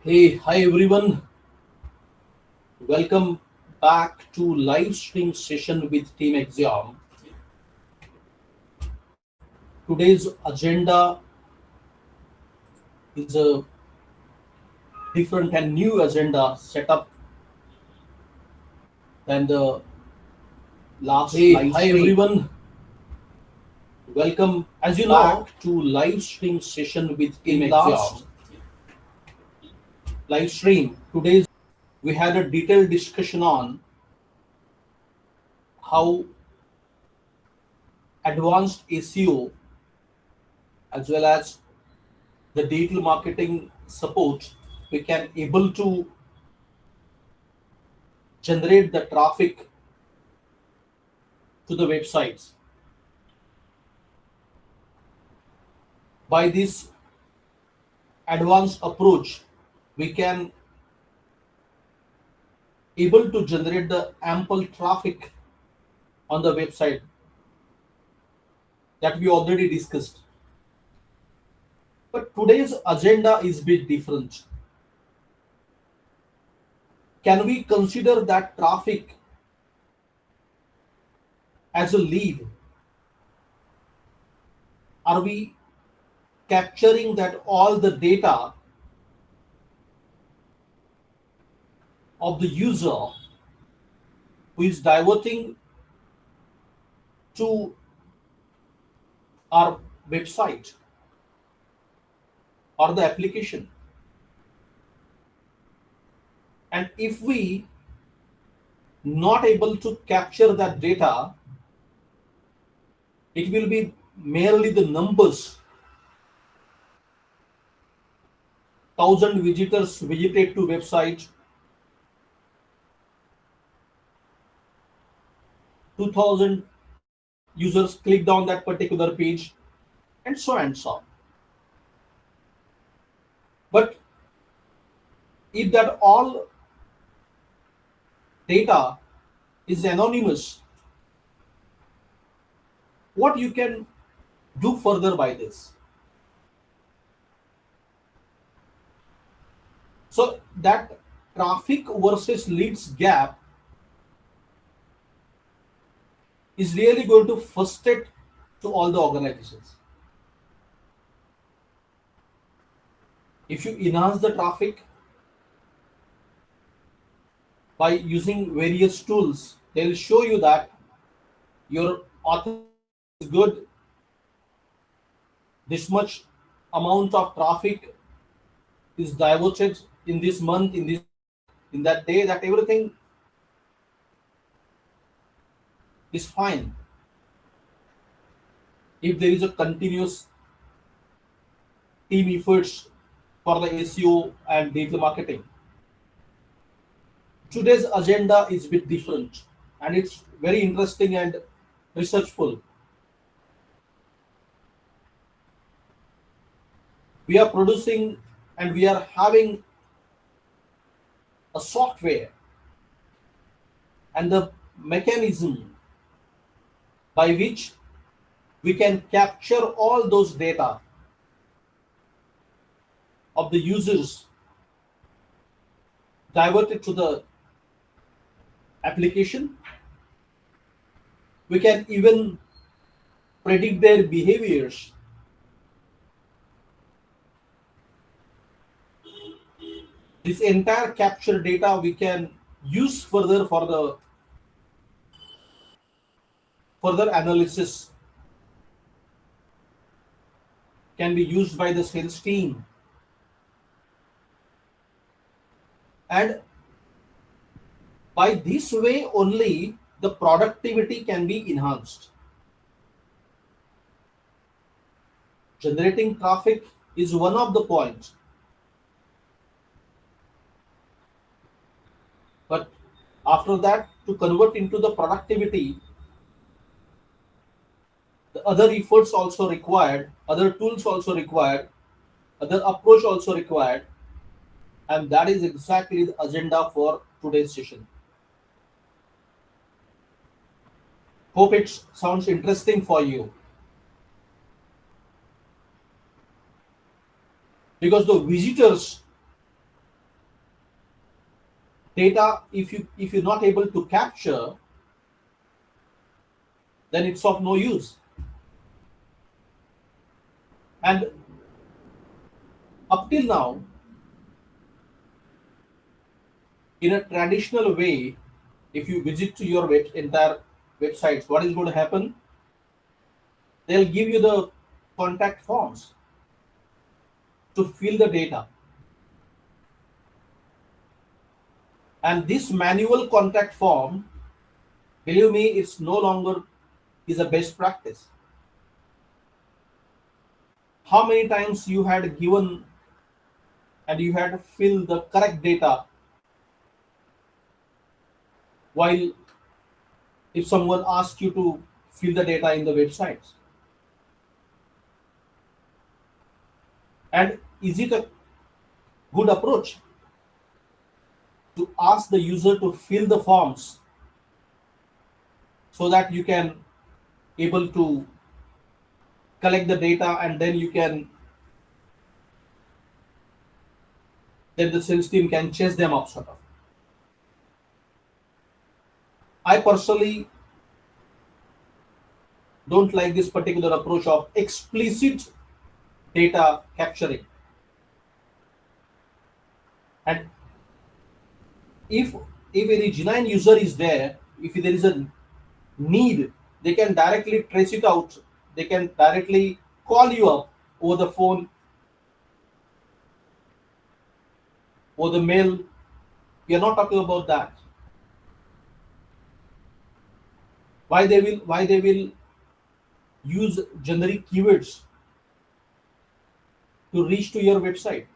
Hey, hi everyone. Welcome back to live stream session with Team Axiom. Today's agenda is a different and new agenda set up than the last Hey, live hi stream. everyone. Welcome As you know, back to live stream session with Team in last Axiom. Live stream. Today's we had a detailed discussion on how advanced SEO as well as the digital marketing support we can able to generate the traffic to the websites. By this advanced approach, we can able to generate the ample traffic on the website that we already discussed. But today's agenda is a bit different. Can we consider that traffic as a lead? Are we capturing that all the data of the user who is diverting to our website or the application? And if we not able to capture that data, it will be merely the numbers. 1,000 visitors visited to website, 2,000 users clicked on that particular page, and so and so. But if that all data is anonymous, what you can do further by this? So that traffic versus leads gap is really going to frustrate to all the organizations. If you enhance the traffic by using various tools, they'll show you that your authority is good, this much amount of traffic is diverted in this month, in that day, that everything is fine if there is a continuous team efforts for the SEO and digital marketing. Today's agenda is a bit different and it's very interesting and researchful. We are producing and we are having a software and the mechanism by which we can capture all those data of the users diverted to the application. We can even predict their behaviors. This entire capture data we can use further for the further analysis, can be used by the sales team, and by this way only the productivity can be enhanced. Generating traffic is one of the points, but after that, to convert into the productivity, the other efforts also required, other tools also required, other approach also required, and that is exactly the agenda for today's session. Hope it sounds interesting for you, because the visitors data, if you're not able to capture, then it's of no use. And up till now, in a traditional way, if you visit to your entire websites, what is going to happen? They'll give you the contact forms to fill the data. And this manual contact form, believe me, it's no longer is a best practice. How many times you had given and you had to fill the correct data, while if someone asks you to fill the data in the websites? And is it a good approach to ask the user to fill the forms so that you can able to collect the data, and then the sales team can chase them up, sort of? I personally don't like this particular approach of explicit data capturing. And if any genuine user is there, if there is a need, they can directly trace it out. They can directly call you up over the phone, or the mail. We are not talking about that. Why they will use generic keywords to reach to your website?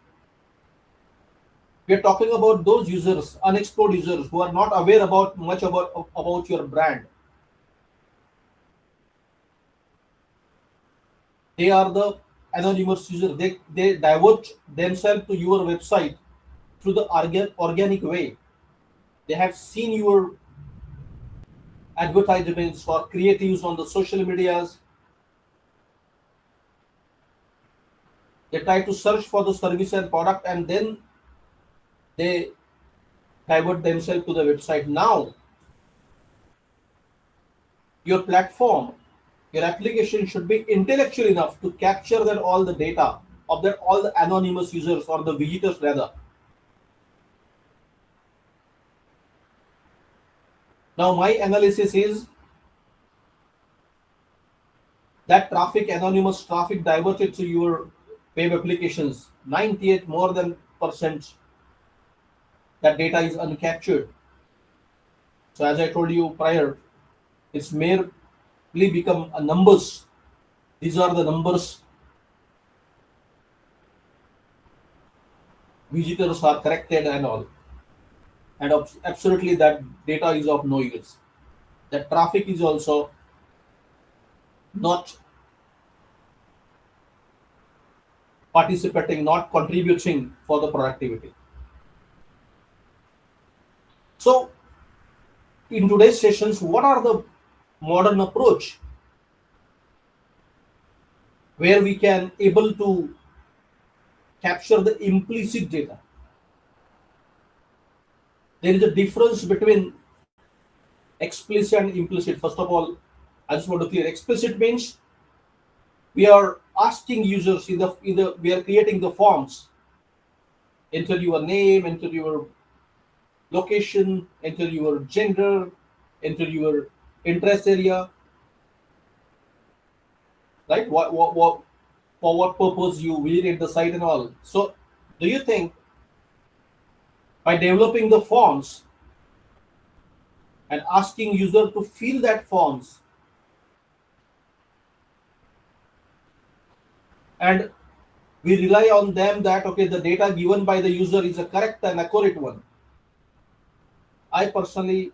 We are talking about those users, unexplored users, who are not aware about much about your brand. They are the anonymous user. They divert themselves to your website through the organic way. They have seen your advertisements or creatives on the social medias. They try to search for the service and product, and then they divert themselves to the website. Now, your platform, your application should be intellectual enough to capture that all the data of that all the anonymous users, or the visitors rather. Now, my analysis is that anonymous traffic diverted to your web applications, 98 more than percent, that data is uncaptured. So as I told you prior, it's merely become a numbers. These are the numbers. Visitors are corrected and all. And absolutely that data is of no use. That traffic is also not participating, not contributing for the productivity. So in today's sessions, what are the modern approach where we can able to capture the implicit data? There is a difference between explicit and implicit. First of all, I just want to clear. Explicit means we are asking users we are creating the forms. Enter your name, enter your location, enter your gender, enter your interest area, right? For what purpose you visited the site and all. So, do you think by developing the forms and asking user to fill that forms, and we rely on them that okay, the data given by the user is a correct and accurate one? I personally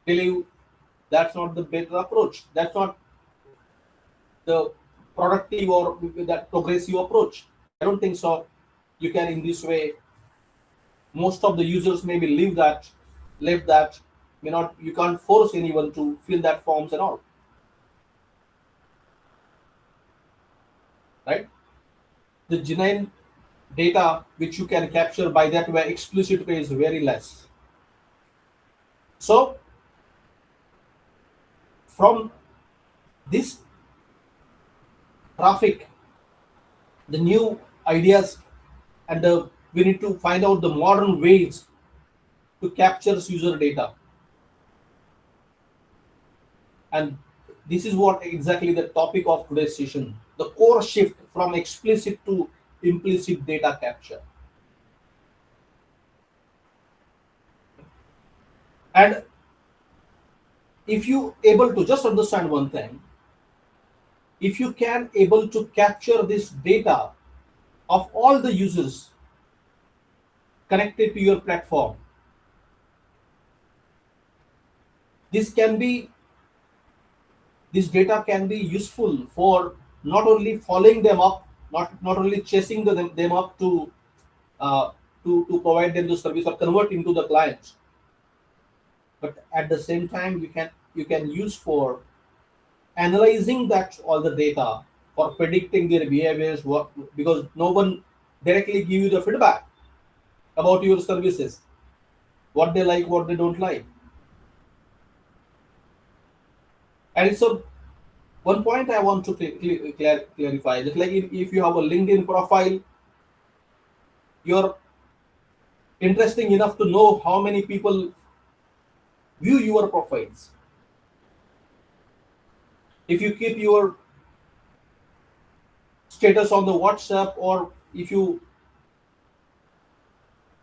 believe that's not the better approach. That's not the productive or that progressive approach. I don't think so. You can in this way. Most of the users maybe leave that, may not. You can't force anyone to fill that forms and all, right? The genuine data which you can capture by that way, explicit way, is very less. So from this traffic, the new ideas, and we need to find out the modern ways to capture user data. And this is what exactly the topic of today's session, the core shift from explicit to implicit data capture. And if you able to just understand one thing, if you can able to capture this data of all the users connected to your platform, this can be this data can be useful for not only following them up, not only chasing them up uh, to provide them the service or convert into the clients, but at the same time you can use for analyzing that all the data, for predicting their behaviors, what, because no one directly give you the feedback about your services, what they like, what they don't like. And so one point I want to clarify, just like if you have a LinkedIn profile, you're interesting enough to know how many people view your profiles. If you keep your status on the WhatsApp, or if you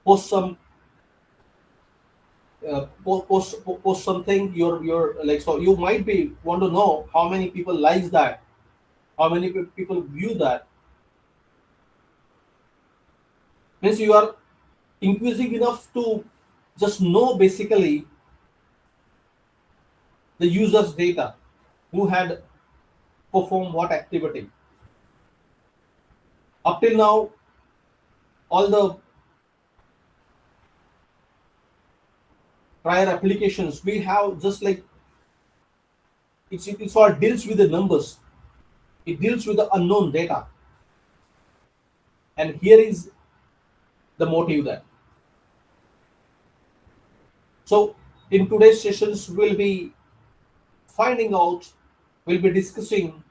post some post something, you're like, so you might be want to know how many people likes that, how many people view that. Means you are increasing enough to just know basically the user's data, who had performed what activity. Up till now, all the prior applications we have, just like it's all deals with the numbers, it deals with the unknown data. And here is the motive that, so in today's sessions we'll be finding out, we'll be discussing,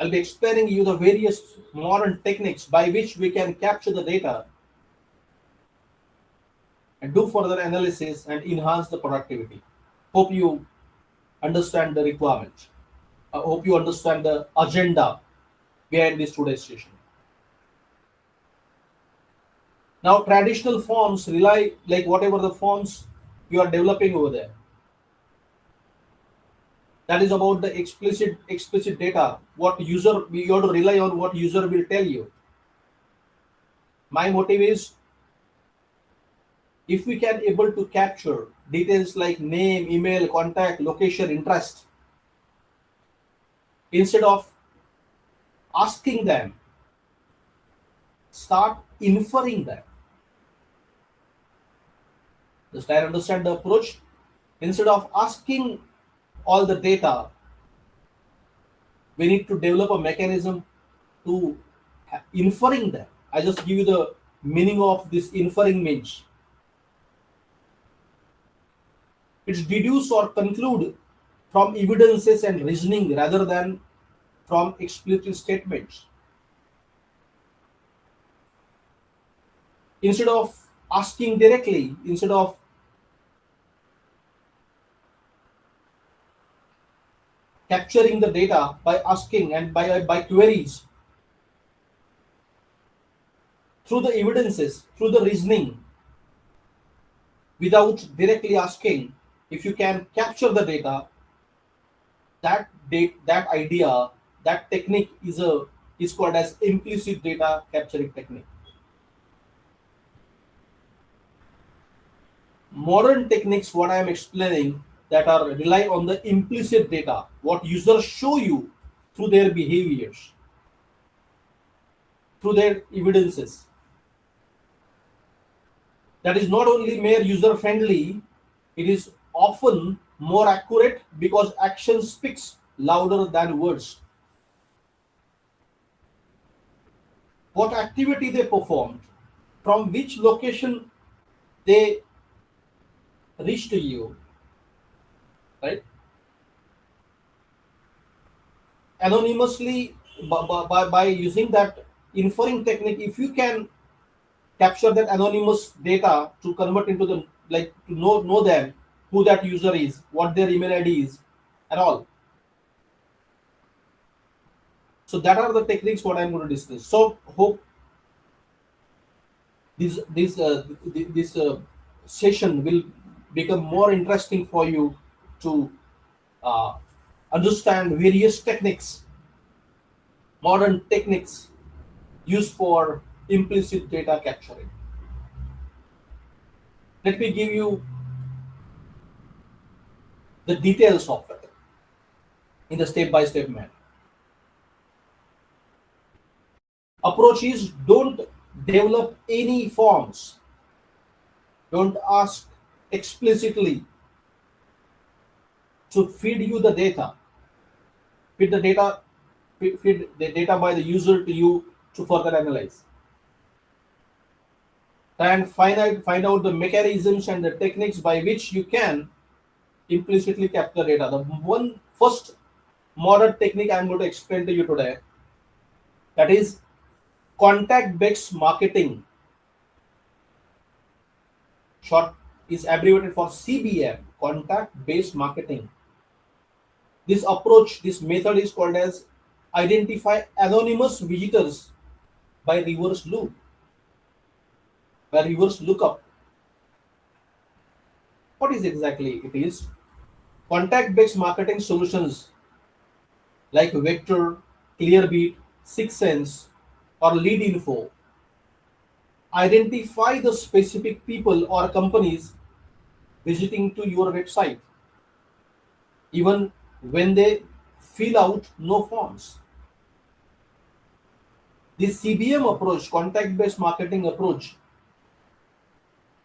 I'll be explaining you the various modern techniques by which we can capture the data and do further analysis and enhance the productivity. Hope you understand the requirement. I hope you understand the agenda behind this today's session. Now, traditional forms rely, like whatever the forms you are developing over there, that is about the explicit data. What user, you have to rely on what user will tell you. My motive is, if we can able to capture details like name, email, contact, location, interest, instead of asking them, start inferring them. Just try to understand the approach. Instead of asking all the data, we need to develop a mechanism to inferring them. I just give you the meaning of this inferring means. It's deduce or conclude from evidences and reasoning rather than from explicit statements. Instead of asking directly, instead of capturing the data by asking and by queries, through the evidences, through the reasoning, without directly asking, if you can capture the data, that idea, that technique is called as implicit data capturing technique. Modern techniques, what I am explaining, that are rely on the implicit data, what users show you through their behaviors, through their evidences. That is not only more user friendly, it is often more accurate because action speaks louder than words. What activity they performed, from which location they reach to you, right? Anonymously, by using that inferring technique, if you can capture that anonymous data to convert into the, like, to know them, who that user is, what their email ID is, and all. So that are the techniques what I'm going to discuss. So hope this session will become more interesting for you to uh, understand various techniques, modern techniques used for implicit data capturing. Let me give you the details of it in the step-by-step manner. Approach is, don't develop any forms, don't ask explicitly to feed you the data, feed the data, feed the data by the user to you to further analyze. And find out the mechanisms and the techniques by which you can implicitly capture data. The one first modern technique I'm going to explain to you today, that is contact based marketing. Short is abbreviated for CBM, contact based marketing. This approach, this method is called as identify anonymous visitors by reverse loop, by reverse lookup. What is exactly it is? Contact based marketing solutions like Vector, Clearbeat, Sixth Sense, or Lead Info identify the specific people or companies visiting to your website, even when they fill out no forms. This CBM approach, contact based marketing approach,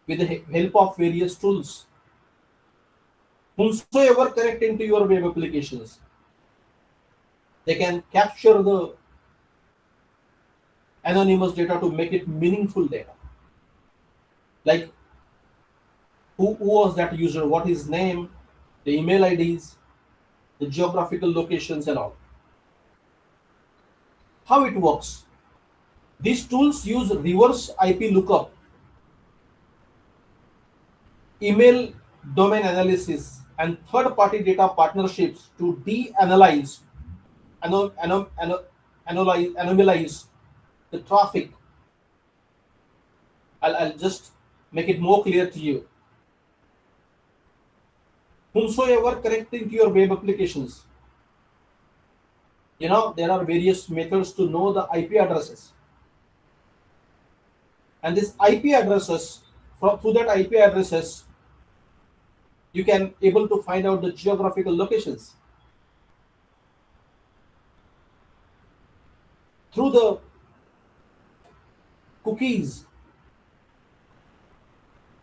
with the help of various tools, whomsoever connect into your web applications, they can capture the anonymous data to make it meaningful data. Like who was that user, what his name, the email IDs, the geographical locations, and all. How it works? These tools use reverse IP lookup, email domain analysis, and third-party data partnerships to de-analyze, anomalize the traffic. I'll just make it more clear to you. Whomsoever connecting to your web applications, there are various methods to know the IP addresses. And this IP addresses, through that IP addresses, you can able to find out the geographical locations. Through the cookies,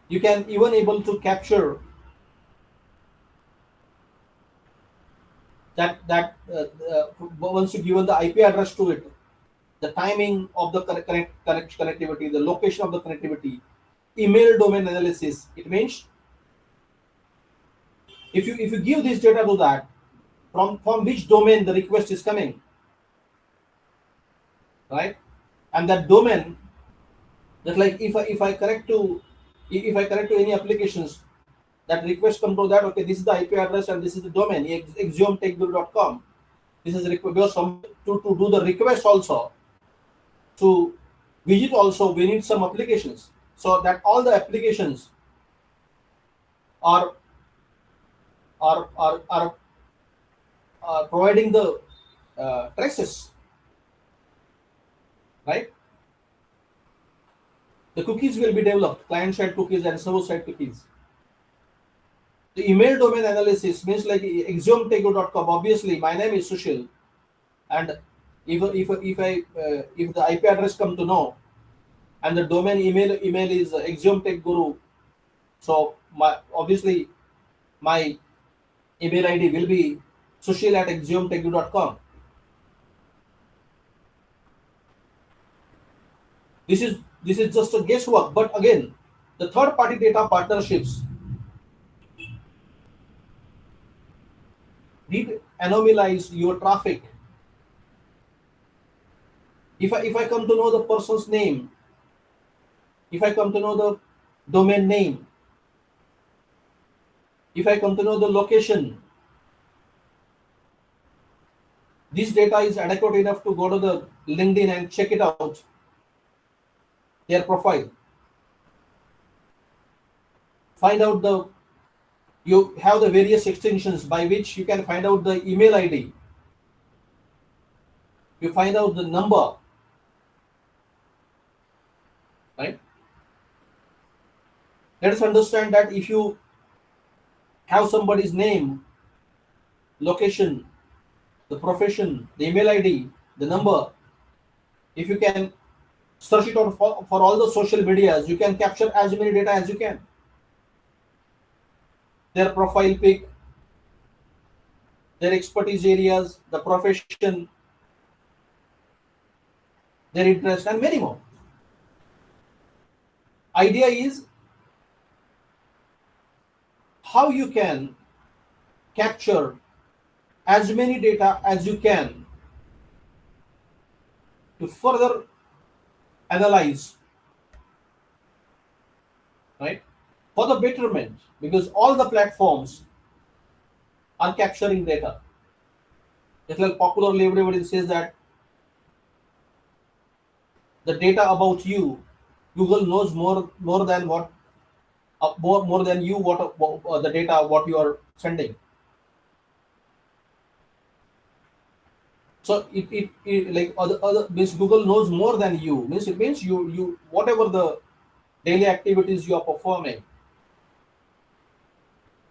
you can even able to capture that once you given the IP address to it, the timing of the connectivity, the location of the connectivity, email domain analysis. It means if you give this data to that, from which domain the request is coming, right? And that domain, that, like, if I connect to any applications, that request come to that, okay, this is the IP address and this is the domain, Axiom TechGuru.com. This is because to do the request also, to visit also, we need some applications, so that all the applications are are are, are, are providing the traces, right? The cookies will be developed, client side cookies and server side cookies. The email domain analysis means, like axiomtechguru.com. Obviously, my name is Sushil, and if the IP address come to know, and the domain email is Axiom TechGuru, so my email ID will be sushil@axiomtechguru.com. This is just a guesswork, but again, the third party data partnerships, the third party data partnerships, the email domain analysis, means like Axiom TechGuru.com. So obviously my email ID will be Sushil@axiomtechguru.com. This is just a guesswork, but again, the third party data partnerships, anomalize your traffic. If I come to know the person's name, if I come to know the domain name, if I come to know the location, this data is adequate enough to go to the LinkedIn and check it out, their profile. Find out you have the various extensions by which you can find out the email ID. You find out the number, right? Let us understand that if you have somebody's name, location, the profession, the email ID, the number, if you can search it out for all the social medias, you can capture as many data as you can. Their profile pic, their expertise areas, the profession, their interest, and many more. Idea is how you can capture as many data as you can to further analyze, right, for the betterment, because all the platforms are capturing data. Just like popularly everybody says that the data about you, Google knows more than what more than you what the data what you are sending. So it like other means Google knows more than you, means it means you whatever the daily activities you are performing,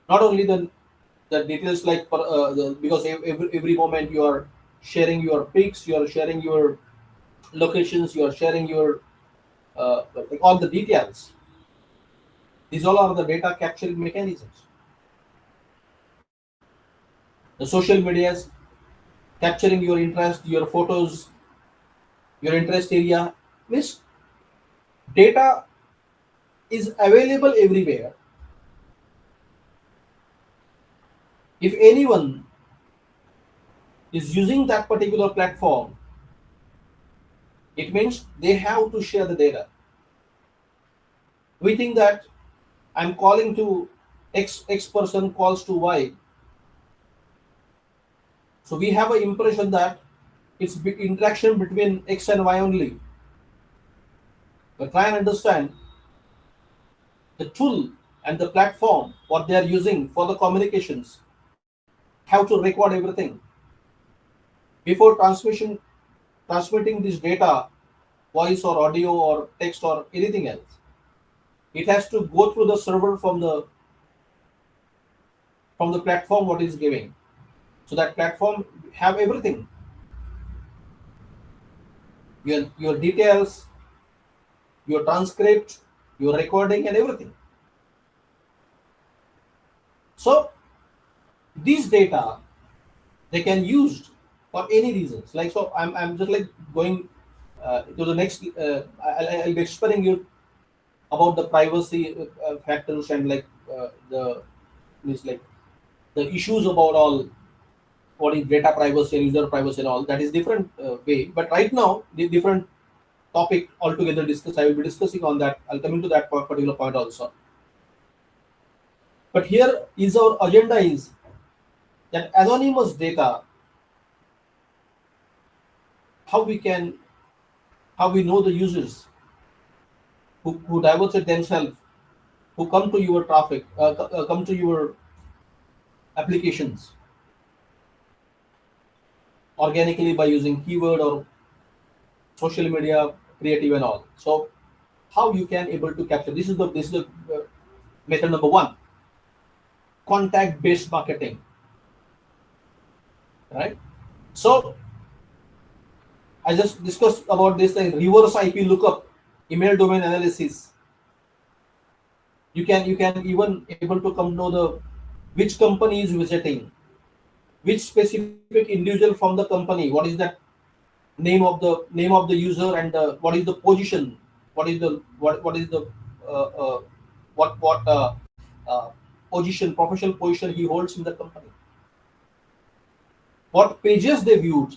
not only the details like because every moment you are sharing your pics, you are sharing your locations, you are sharing your like all the details. These all are the data capturing mechanisms. The social medias capturing your interest, your photos, your interest area, means data is available everywhere. If anyone is using that particular platform, it means they have to share the data. We think that I'm calling to X person calls to Y. So we have an impression that it's interaction between X and Y only. But try and understand the tool and the platform, what they are using for the communications, have to record everything. Before transmitting this data, voice or audio or text or anything else, it has to go through the server from the platform what is giving. So that platform have everything. Your details, your transcript, your recording and everything. So these data they can use for any reasons. Like so, I'm just like going to the next. I'll be explaining you about the privacy factors and like the means like the issues about all what is data privacy and user privacy and all. That is different way. But right now, the different topic altogether discussed. I will be discussing on that. I'll come into that particular point also. But here is our agenda is that anonymous data, how we know the users who diverted themselves, who come to your traffic, come to your applications organically by using keyword or social media, creative and all. So how you can able to capture this is the method number one, contact based marketing, right? So I just discussed about this like reverse IP lookup, email domain analysis. You can even able to come know the which company is visiting, which specific individual from the company, what is that name of the user and what is the position, what is the uh, uh, what uh, position, professional position he holds in the company. what pages they viewed.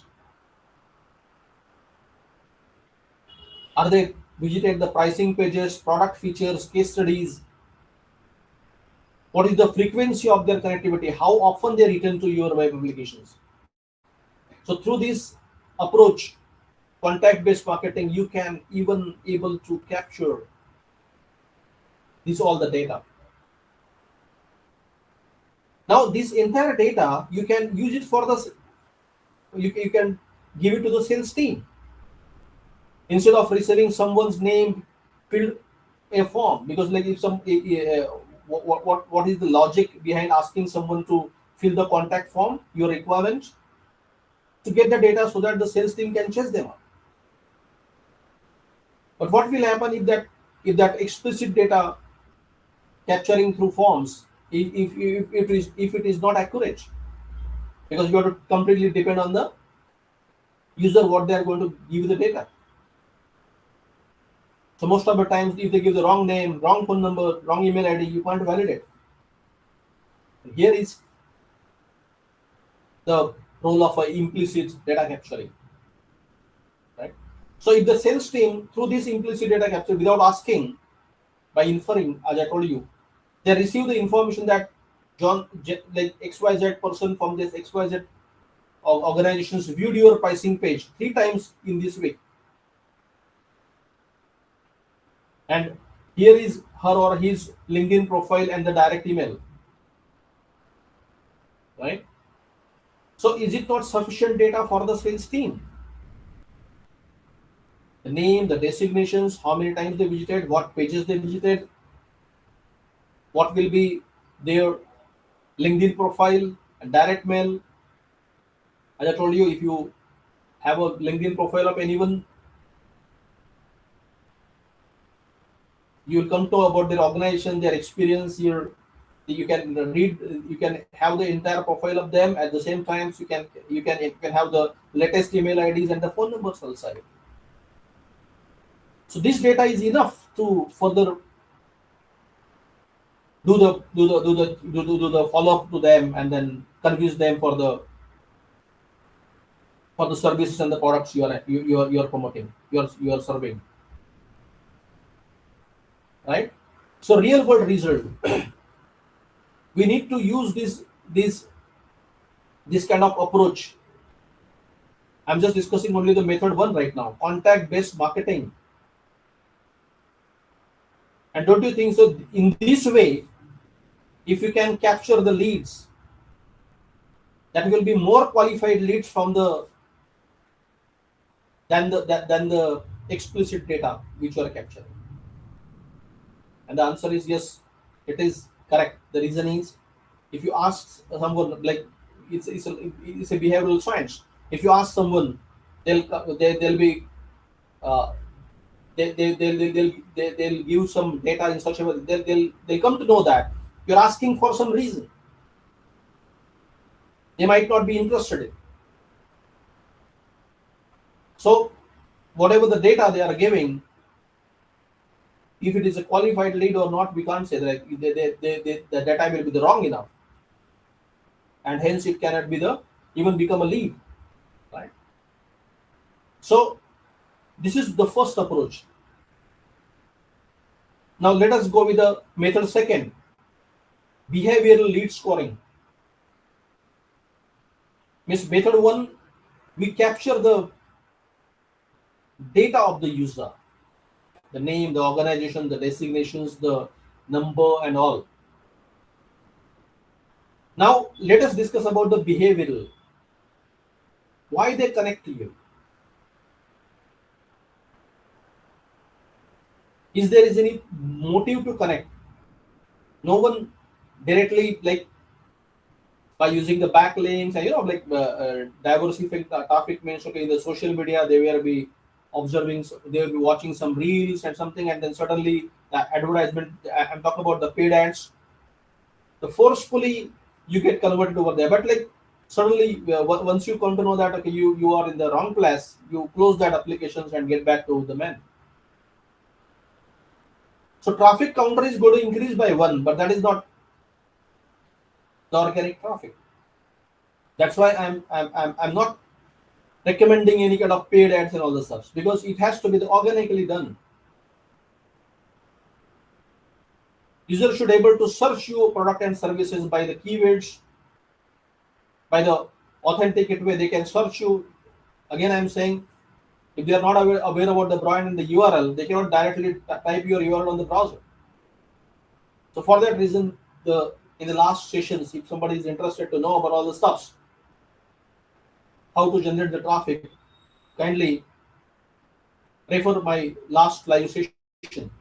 Are they visited the pricing pages, product features, case studies? What is the frequency of their connectivity? How often they return to your web applications? So through this approach, contact-based marketing, you can even able to capture this all the data. Now this entire data you can use it for the you can give it to the sales team instead of receiving someone's name filled a form, because like if some what is the logic behind asking someone to fill the contact form, your requirements, to get the data so that the sales team can chase them up. But what will happen if that explicit data capturing through forms, if it is not accurate, because you have to completely depend on the user what they are going to give you the data. So most of the times, if they give the wrong name, wrong phone number, wrong email ID, you can't validate. Here is the role of implicit data capturing, right? So if the sales team, through this implicit data capture, without asking, by inferring, as I told you, they receive the information that like XYZ person from this XYZ organizations viewed your pricing page 3 times in this week, and here is her or his LinkedIn profile and the direct email, right? So is it not sufficient data for the sales team? The name, the designations, how many times they visited, what pages they visited, what will be their LinkedIn profile and direct mail. As I told you, if you have a LinkedIn profile of anyone, you will come to about their organization, their experience. You can read, you can have the entire profile of them. At the same time, you can have the latest email IDs and the phone numbers also. So this data is enough to further do the follow up to them, and then convince them for the services and the products you are promoting, you are serving, right? So real world result, we need to use this kind of approach. I'm just discussing only the method one right now, contact based marketing. And don't you think so, in this way, if you can capture the leads, that will be more qualified leads from the than the explicit data which you are capturing? And the answer is yes, it is correct. The reason is, if you ask someone, like it's a behavioral science. If you ask someone, they'll be uh, they'll give some data in such a way, they'll come to know that you're asking for some reason. They might not be interested in. So whatever the data they are giving, if it is a qualified lead or not, we can't say that the data will be the wrong enough, and hence it cannot be the even become a lead, right? So this is the first approach. Now let us go with the method second, behavioral lead scoring. Means method one, we capture the data of the user, the name, the organization, the designations, the number, and all. Now let us discuss about the behavioral. Why they connect to you? Is there is any motive to connect? No one directly, like by using the backlinks and diversifying the traffic, means okay, in the social media they will be observing, they will be watching some reels and something, and then suddenly the advertisement, I'm talking about the paid ads, the forcefully you get converted over there. But like suddenly once you come to know that okay, you are in the wrong place, you close that applications and get back to the man. So traffic counter is going to increase by 1, but that is not the organic traffic. That's why I'm not recommending any kind of paid ads and all the stuff, because it has to be organically done. User should able to search your product and services by the keywords, by the authenticate way they can search you. Again, I'm saying, if they are not aware about the brand and the URL, they cannot directly type your URL on the browser. So for that reason, in the last sessions, if somebody is interested to know about all the stuffs, how to generate the traffic, kindly refer my last live session.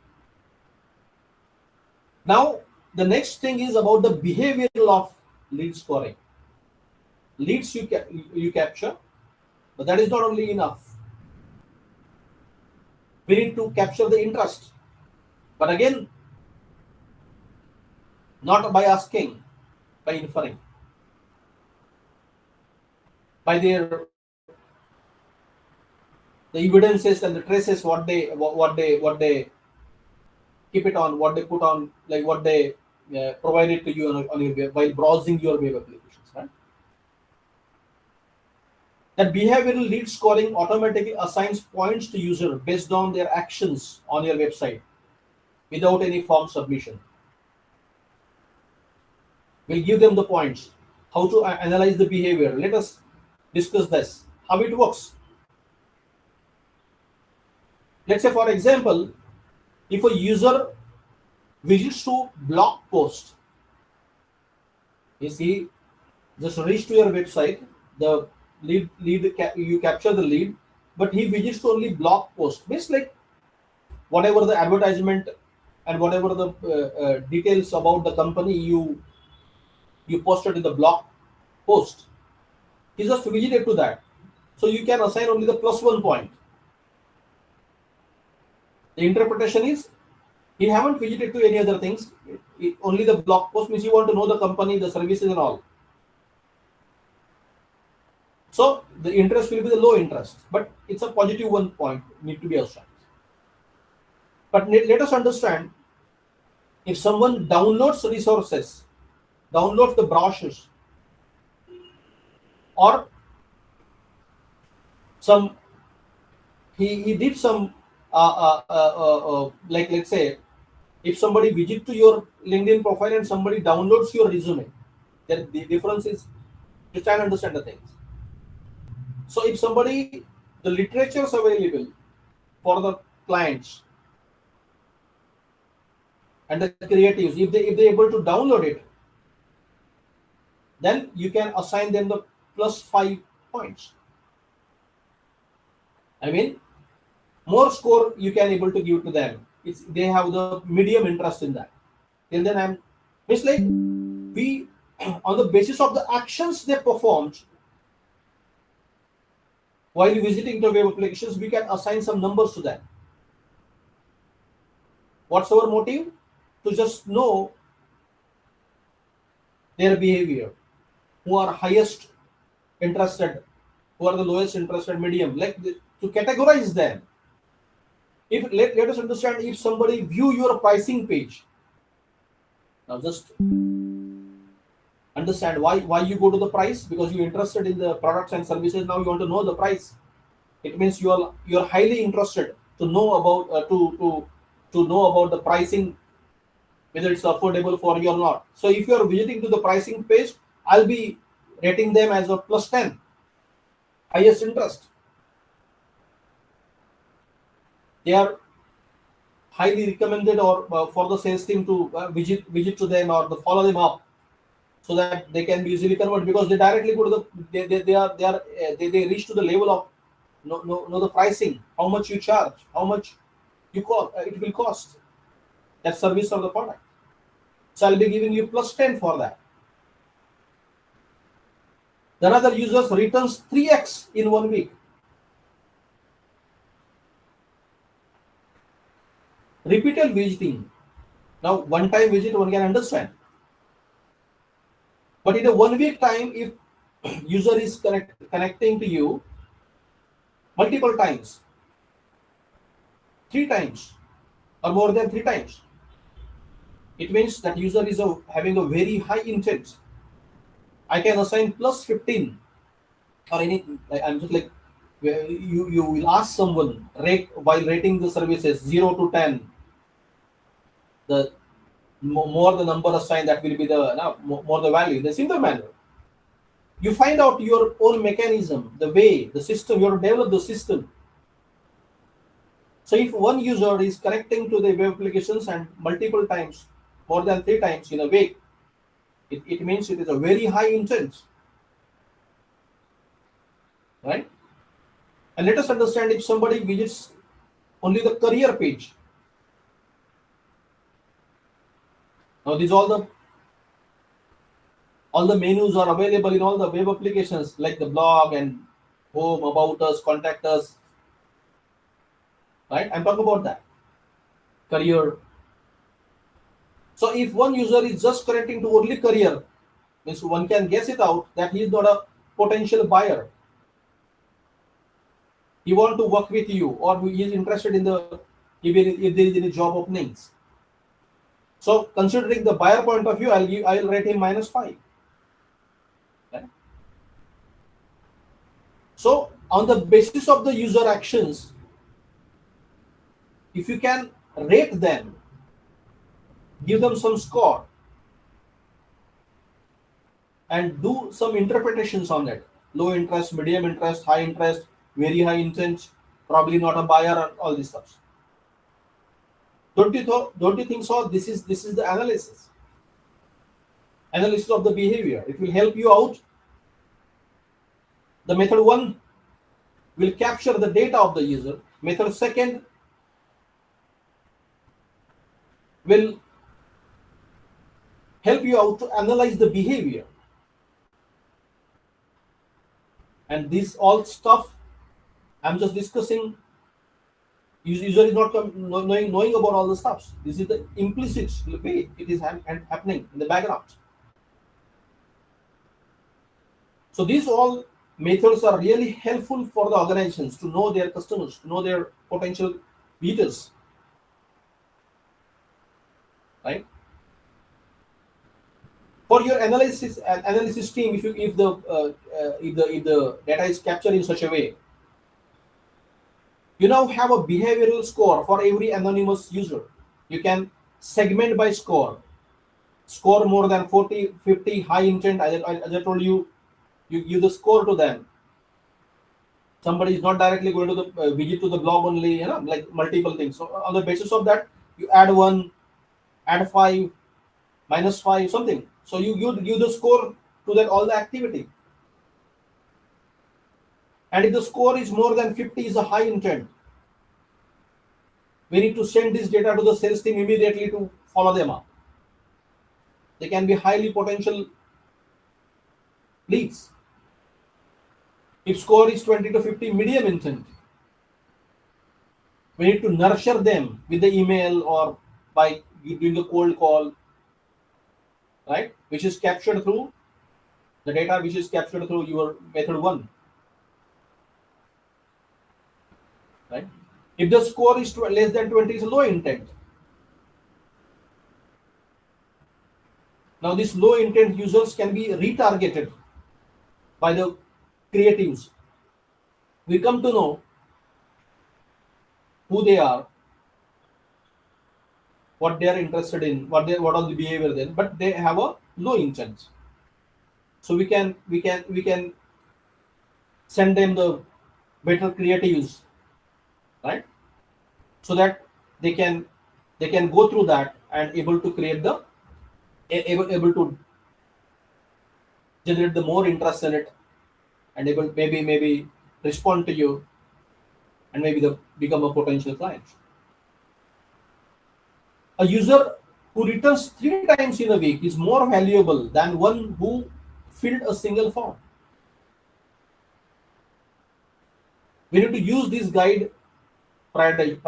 Now, the next thing is about the behavioral of lead scoring. Leads you capture, but that is not only enough. We need to capture the interest, but again, not by asking, by inferring, by the evidences and the traces, what they keep it on, what they put on, like what they provide it to you on your web while browsing your web applications, right? That behavioral lead scoring automatically assigns points to user based on their actions on your website without any form submission. We'll give them the points. How to analyze the behavior? Let us discuss this. How it works. Let's say, for example, if a user visits to blog post, you see, just reach to your website, the you capture the lead, but he visits to only blog post. Means like whatever the advertisement and whatever the details about the company you posted in the blog post, he just visited to that. So you can assign only the +1 point. The interpretation is he haven't visited to any other things. Only the blog post means you want to know the company, the services and all. So the interest will be the low interest, but it's a +1 point need to be assigned. But let us understand, if someone downloads resources, downloads the brochures, or he did some like, let's say, if somebody visit to your LinkedIn profile and somebody downloads your resume, then the difference is to try and understand the things. So if somebody, the literature is available for the clients and the creatives, if they're able to download it, then you can assign them the +5 points. I mean, more score you can able to give to them. They have the medium interest in that. And then it's like we, on the basis of the actions they performed while visiting the web applications, we can assign some numbers to them. What's our motive? To just know their behavior, who are highest interested, who are the lowest interested, medium, like to categorize them. If let us understand, if somebody view your pricing page, now just understand why you go to the price, because you're interested in the products and services. Now you want to know the price. It means you're highly interested to know about to know about the pricing, whether it's affordable for you or not. So if you are visiting to the pricing page, I'll be rating them as a +10, highest interest. They are highly recommended, or for the sales team to visit to them or to follow them up, so that they can be easily converted, because they directly go to the they reach to the level of know the pricing, how much you charge, how much it will cost, that service or the product. So I'll be giving you +10 for that. Then other users returns 3x in 1 week. Repeated visiting. Now, one time visit one can understand. But in a 1 week time, if user is connecting to you multiple times, 3 times or more than 3 times, it means that user is having a very high intent. I can assign plus 15 or anything. I'm just like, you will ask someone rate while rating the services 0 to 10. The more the number assigned, that will be the more the value. The similar manner, you find out your own mechanism, the way, the system. You have to develop the system. So if one user is connecting to the web applications and multiple times, more than 3 times in a week, it means it is a very high intent, right? And let us understand, if somebody visits only the career page. Now these all the menus are available in all the web applications like the blog and home, about us, contact us, right? I'm talking about that career. So if one user is just connecting to only career, means one can guess it out that he is not a potential buyer. He want to work with you, or he is interested in the, if there is any job openings. So considering the buyer point of view, I'll rate him -5. Right? So on the basis of the user actions, if you can rate them, give them some score, and do some interpretations on it: low interest, medium interest, high interest, very high intent, probably not a buyer, and all these stuff. Don't you think so? This is the analysis of the behavior. It will help you out. The method 1 will capture the data of the user. Method 2 will help you out to analyze the behavior. And this all stuff I'm just discussing, user is not knowing about all the stuff. This is the implicit way it is happening in the background. So these all methods are really helpful for the organizations to know their customers, to know their potential readers, right? For your analysis team, if the data is captured in such a way, you now have a behavioral score for every anonymous user. You can segment by score more than 40, 50, high intent. As I told you, you give the score to them. Somebody is not directly going to the visit to the blog only, like multiple things. So on the basis of that, you add 1, add 5, -5, something. So you give the score to that all the activity. And if the score is more than 50, is a high intent. We need to send this data to the sales team immediately to follow them up. They can be highly potential leads. If score is 20 to 50, medium intent, we need to nurture them with the email or by doing a cold call, right? Which is captured through the data, which is captured through your method 1, right? If the score is less than 20, is low intent. Now these low intent users can be retargeted by the creatives. We come to know who they are, what they are interested in, what are the behavior then, but they have a low intent. So we can send them the better creatives, right? So that they can go through that and able to create the able to generate the more interest in it, and able maybe respond to you, and maybe become a potential client. A user who returns 3 times in a week is more valuable than one who filled a single form. We need to use this guide, prioritize.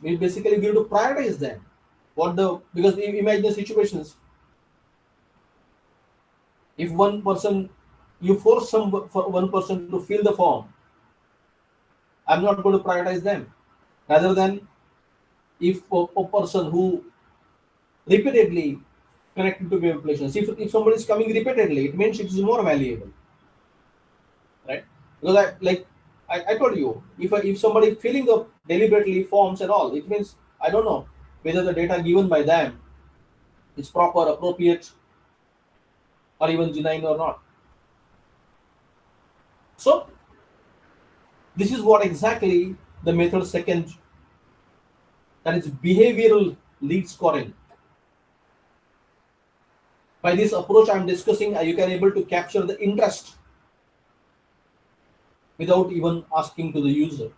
We basically need to prioritize them. Because imagine the situations. If you force one person to fill the form, I'm not going to prioritize them. Rather than if a person who repeatedly connected to web applications. If somebody is coming repeatedly, it means it is more valuable, right? Because I told you, if somebody filling up deliberately forms and all, it means I don't know whether the data given by them is proper, appropriate, or even genuine or not. So this is what exactly the method second, that is behavioral lead scoring. By this approach I'm discussing, you can able to capture the interest without even asking to the user.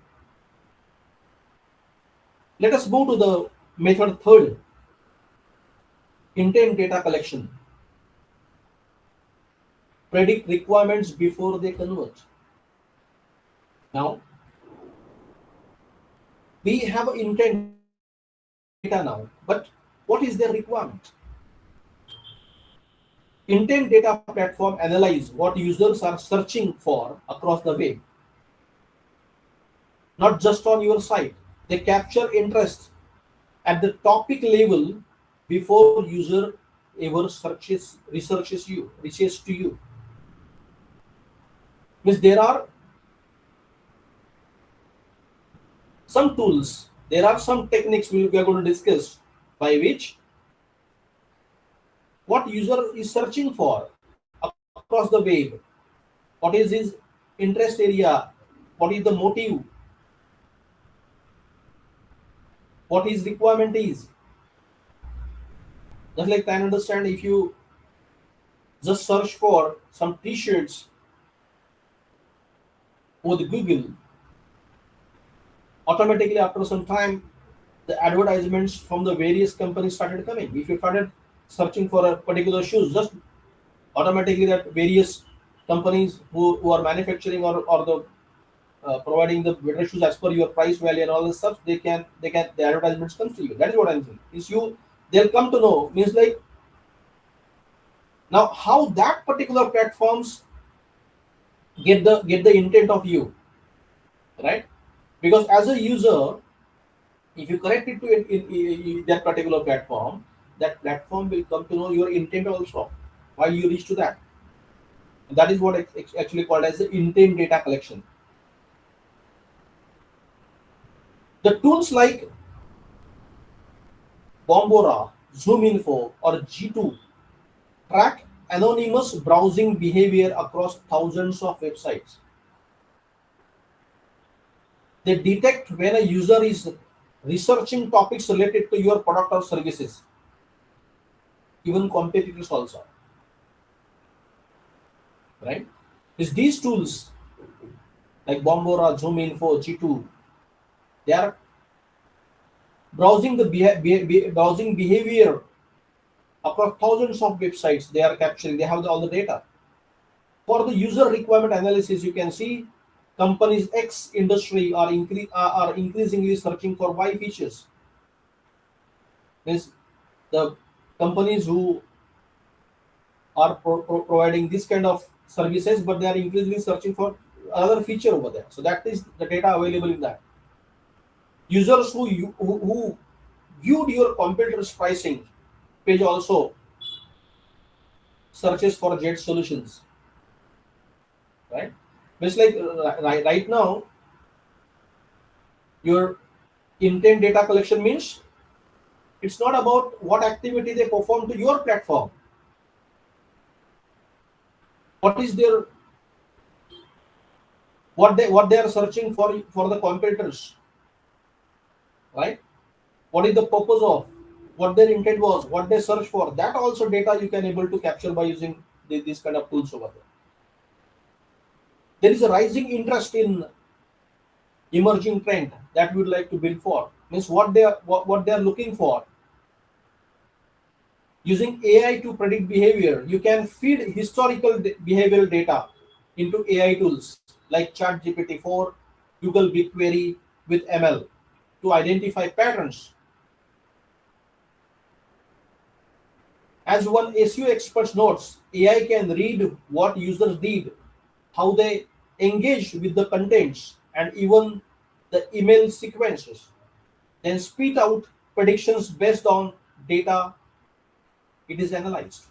Let us move to the method third, intent data collection. Predict requirements before they convert. Now, we have intent data now, but what is their requirement? Intent data platform analyze what users are searching for across the web, not just on your site. They capture interest at the topic level before user ever reaches to you. Means there are some tools, there are some techniques we are going to discuss by which what user is searching for across the web, what is his interest area, what is the motive, what his requirement is. Just like I understand, if you just search for some t-shirts over the Google, automatically after some time the advertisements from the various companies started coming. If you started searching for a particular shoes, just automatically that various companies who are manufacturing or the providing the better shoes as per your price value and all this stuff, they can the advertisements comes to you. That is what I'm saying. Is you they'll come to know, means like now how that particular platforms get the intent of you, right? Because as a user, if you connect it to in that particular platform, that platform will come to know your intent also, why you reach to that. And that is what it's actually called as the intent data collection. The tools like Bombora, ZoomInfo, or G2 track anonymous browsing behavior across thousands of websites. They detect when a user is researching topics related to your product or services, even competitors also, right? Is these tools like Bombora, ZoomInfo, G2, they are browsing browsing behavior across thousands of websites. They are capturing. They have all the data. For the user requirement analysis, you can see companies X industry are increasingly searching for Y features. Means the companies who are providing this kind of services, but they are increasingly searching for another feature over there. So that is the data available in that. Users who viewed your competitor's pricing page also searches for Jet solutions, right? It's like right now, your intent data collection means it's not about what activity they perform to your platform. What is their what they are searching for the competitors, right? What is the purpose of what their intent was, what they search for? That also data you can able to capture by using these kind of tools over there. There is a rising interest in emerging trend that we would like to build for. Means what they are looking for. Using AI to predict behavior, you can feed historical behavioral data into AI tools like ChatGPT-4, Google BigQuery with ML to identify patterns. As one SEO experts notes, AI can read what users did, how they engage with the contents, and even the email sequences, then spit out predictions based on data it is analyzed.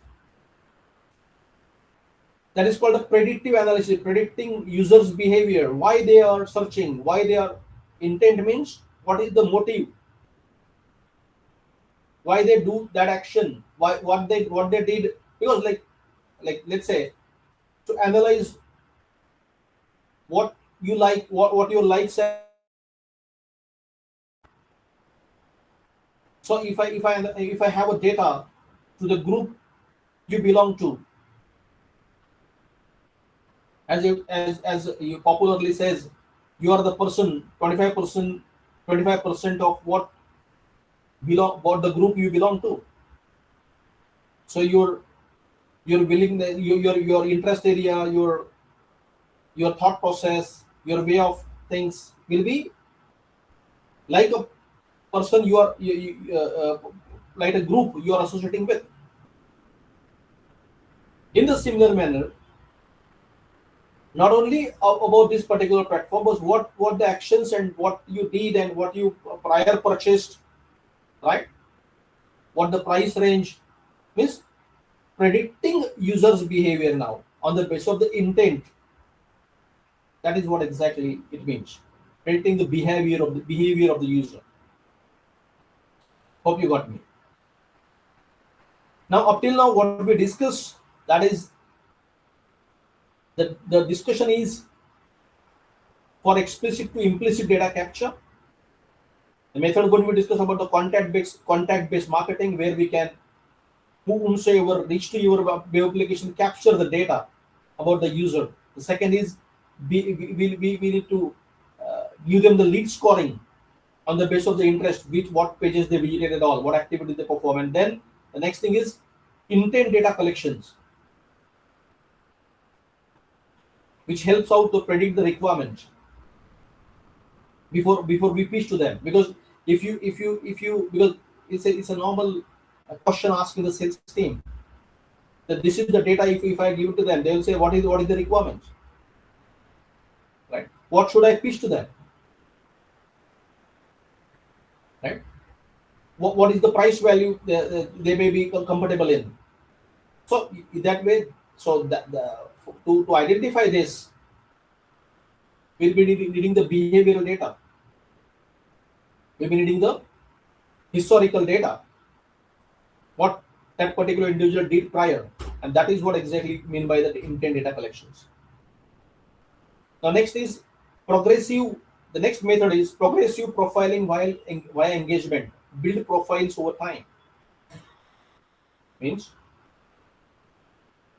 That is called a predictive analysis, predicting users' behavior, why they are searching, why they are intent means what is the motive, why they do that action, why what they did. Because like let's say, to analyze what you like, what your likes are. So if I have a data to the group you belong to, as you popularly says, you are the person 25% of what the group you belong to. So your willing your interest area, your thought process, your way of things will be like a person like a group you are associating with. In the similar manner, not only about this particular platform, but what the actions and what you did and what you prior purchased, right? What the price range means, predicting users' behavior now on the basis of the intent. That is what exactly it means. Predicting the behavior of the user. Hope you got me. Now, up till now, what we discussed, that is the discussion is for explicit to implicit data capture. The method going to be discussed about the contact based marketing, where we can whomsoever reach to your web application capture the data about the user. The second is we need to give them the lead scoring on the basis of the interest, which what pages they visited and all, what activity they perform. And then the next thing is intent data collections, which helps out to predict the requirement before we pitch to them. Because if you because it's a normal question asked in the sales team, that this is the data. If I give it to them, they will say what is the requirement, right? What should I pitch to them, right? What is the price value they may be comfortable in. So that way, so that to identify this, we'll be needing the behavioral data. We'll be needing the historical data, what that particular individual did prior, and that is what exactly mean by the intent data collections. Now, next is progressive. The next method is progressive profiling via engagement. Build profiles over time. Means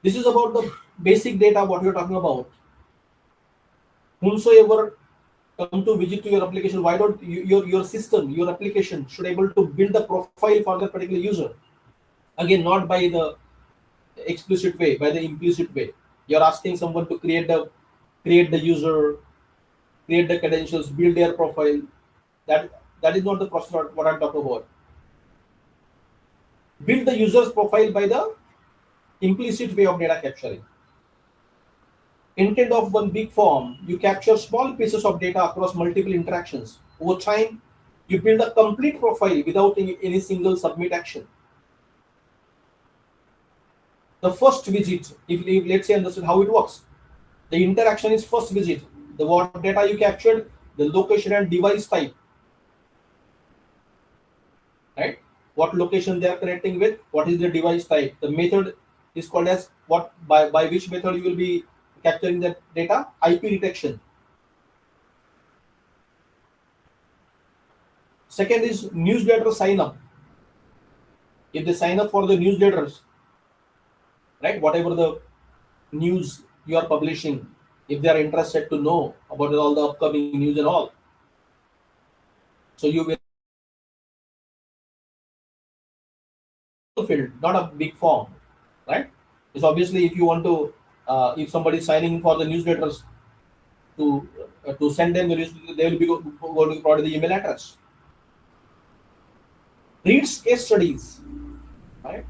this is about the basic data what we are talking about. Whomsoever come to visit to your application, why don't your system, your application should able to build a profile for that particular user. Again, not by the explicit way, by the implicit way. You're asking someone to create the user, create the credentials, build their profile. That is not the process what I'm talking about. Build the user's profile by the implicit way of data capturing. Intent of one big form, you capture small pieces of data across multiple interactions. Over time, you build a complete profile without any single submit action. The first visit, if let's say understand how it works. The interaction is first visit. The what data you captured, the location and device type. Right? What location they are connecting with, what is the device type. The method is called as what by which method you will be capturing that data, IP detection. Second is newsletter sign up. If they sign up for the newsletters, right, whatever the news you are publishing, if they are interested to know about all the upcoming news and all, so you will field, not a big form, right? It's obviously if you want to, if somebody is signing for the newsletters to send them the newsletter, they will be going to provide the email address. Reads case studies, right?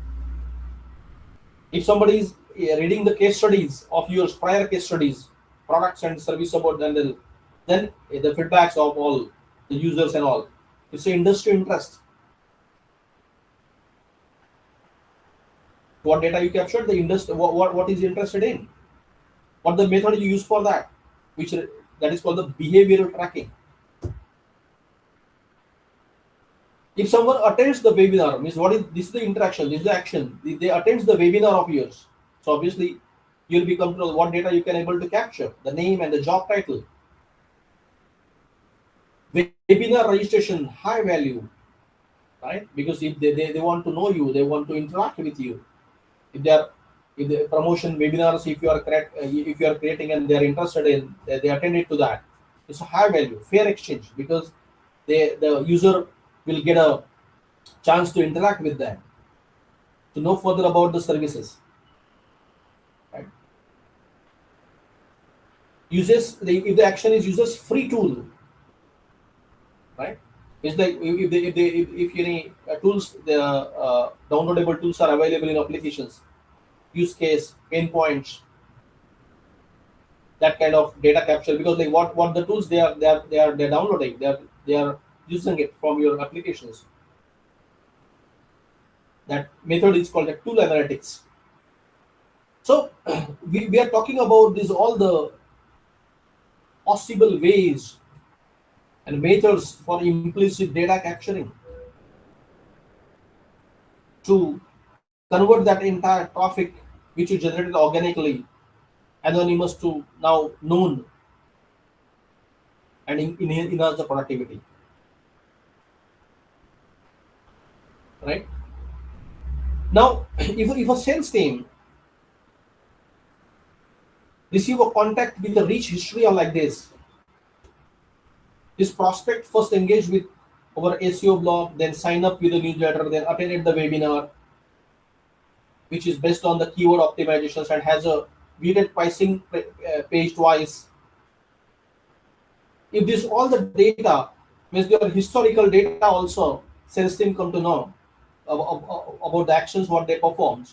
If somebody is reading the case studies of your prior case studies, products and service about, then the feedbacks of all the users and all, it's an industry interest. what data you captured, the industry, what is interested in, what the method you use for that, which that is called the behavioral tracking. If someone attends the webinar, means what is this is the interaction, this is the action. They attends the webinar of yours. So obviously you'll be control what data you can able to capture, the name and the job title. Webinar registration, high value, right? Because if they want to know you, they want to interact with you. If the promotion webinars, if you are creating and they are interested in, they attend it to that. It's a high value, fair exchange, because the user will get a chance to interact with them, to know further about the services. Right? If the action is users free tool, right? It's like if any tools, the downloadable tools are available in applications, use case, pain points, that kind of data capture, because like what the tools they're downloading, they are using it from your applications. That method is called the tool analytics. So we are talking about this, all the possible ways and methods for implicit data capturing to convert that entire traffic which you generated organically, anonymous, to now known, and enhance the productivity. Right? Now, if a sales team receive a contact with a rich history or like this prospect first engage with our SEO blog, then sign up with the newsletter, then attended the webinar, which is based on the keyword optimizations and has a weighted pricing page twice. If this all the data means your historical data also, sales team come to know about the actions what they performed,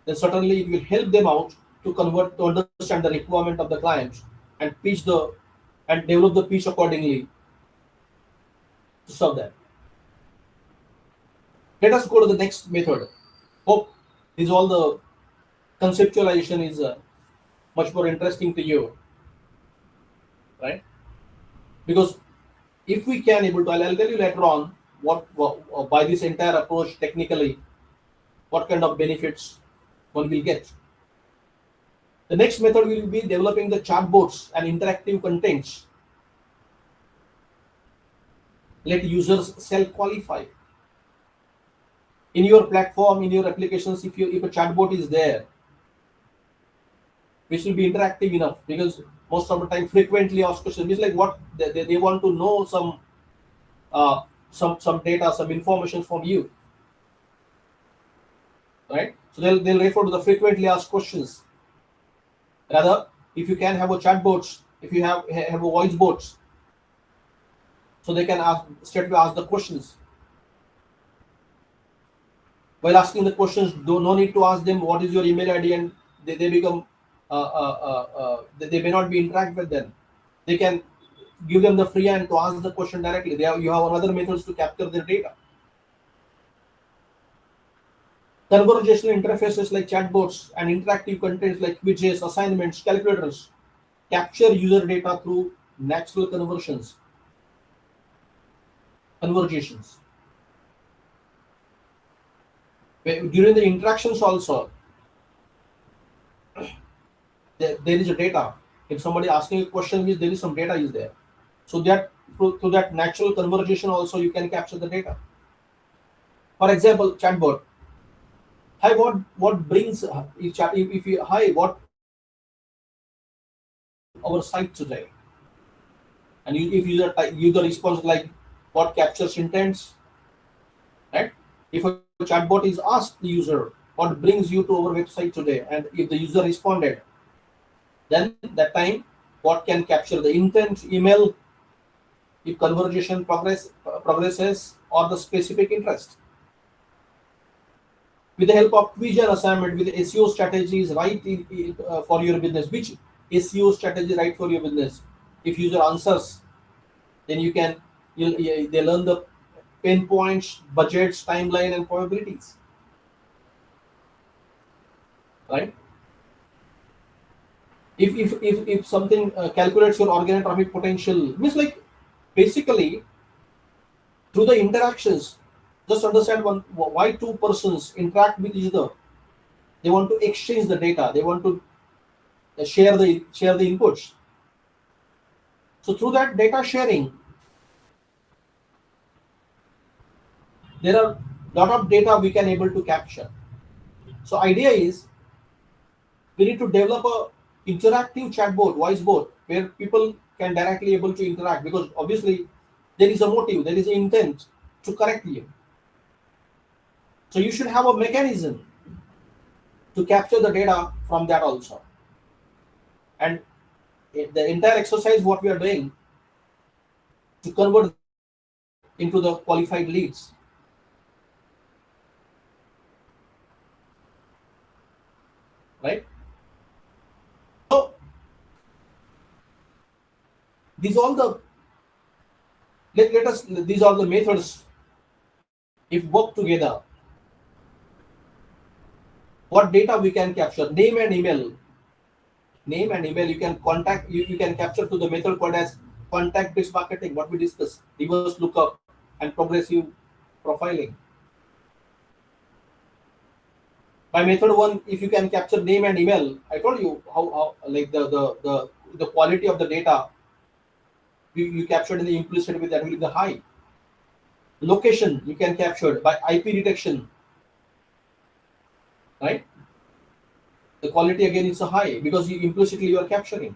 then certainly it will help them out to understand the requirement of the client and develop the pitch accordingly to serve them. Let us go to the next method. Hope this all the conceptualization is much more interesting to you, right? Because if we can able to, I'll tell you later on what by this entire approach technically, what kind of benefits one will get. The next method will be developing the chatbots and interactive contents. Let users self-qualify. In your platform, in your applications, if a chatbot is there, which will be interactive enough, because most of the time frequently asked questions, it's like what they want to know some data, some information from you, right? So they'll refer to the frequently asked questions. Rather, if you can have a chatbots, if you have a voice bots, so they can straightway ask the questions. While asking the questions, no need to ask them what is your email ID, and they become they may not be interact with them. They can give them the free hand to ask the question directly. You have other methods to capture their data. Conversational interfaces like chatbots and interactive contents like quizzes, assignments, calculators capture user data through natural conversations. During the interactions also, there is a data. If somebody asking a question, means there is some data is there. So that through that natural conversation also you can capture the data. For example, chatbot. Hi, what brings if you hi what our site today, and if user response like what captures intents, right? If a chatbot is asked the user what brings you to our website today, and if the user responded, then that time what can capture the intent, email, if conversation progresses, or the specific interest. With the help of quiz and assignment, with SEO strategies right for your business, which SEO strategy right for your business. If user answers, then they learn the pain points, budgets, timeline, and probabilities. right? If something calculates your organic traffic potential, means like basically through the interactions, just understand why two persons interact with each other. They want to exchange the data. They want to share the inputs. So through that data sharing, there are lot of data we can able to capture. So idea is we need to develop a interactive chatbot, voice bot, where people can directly able to interact, because obviously there is a motive, there is an intent to correct you. So you should have a mechanism to capture the data from that also. And the entire exercise what we are doing to convert into the qualified leads, right? So these all the let us these are the methods if work together. What data we can capture? Name and email you can contact, you can capture to the method called as contact based marketing, what we discussed, reverse lookup and progressive profiling. By method one, if you can capture name and email, I told you how like the quality of the data you captured in the implicit with that will be the high. Location you can capture by IP detection, right? The quality again is a high because you implicitly you are capturing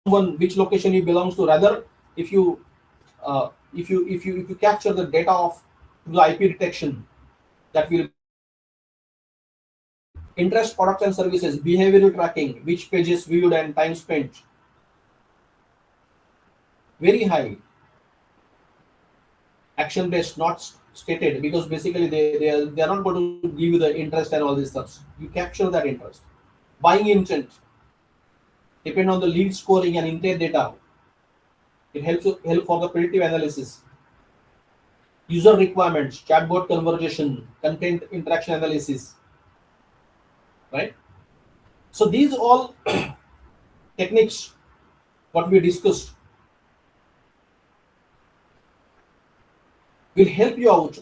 one which location you belongs to. Rather, if you if you capture the data of the IP detection, that will interest, products and services, behavioral tracking, which pages viewed and time spent, very high. Action based, not stated, because basically they are not going to give you the interest and all these stuff. You capture that interest. Buying intent depend on the lead scoring and intent data. It help for the predictive analysis. User requirements, chatbot conversation, content interaction analysis, right? So these all techniques what we discussed will help you out.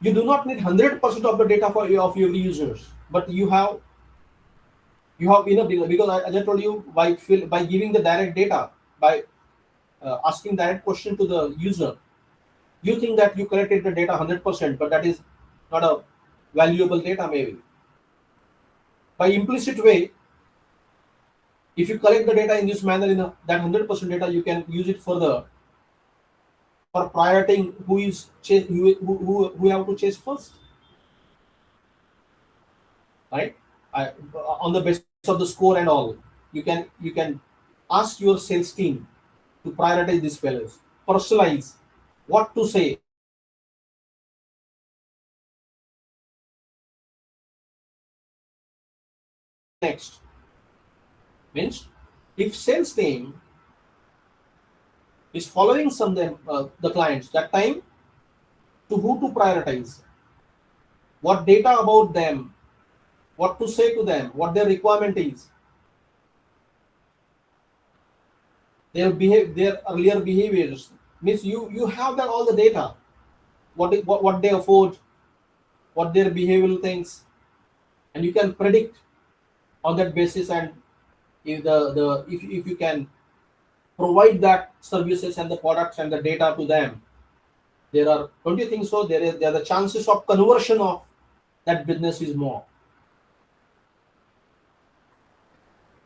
You do not need 100% of the data for of your users, but you have enough data, because as I told you, by giving the direct data, by asking direct question to the user, you think that you collected the data 100%, but that is not a valuable data maybe. By implicit way, if you collect the data in this manner, in that 100% data, you can use it further for prioritizing who have to chase first, right? On the basis of the score and all, you can ask your sales team to prioritize these fellows, personalize what to say next. Means if sales team is following the clients, that time to who to prioritize, what data about them, what to say to them, what their requirement is, their earlier behaviors. Means you have that all the data, what they afford, what their behavioral things, and you can predict on that basis. And if you can provide that services and the products and the data to them, there are, don't you think so, there are the chances of conversion of that business is more.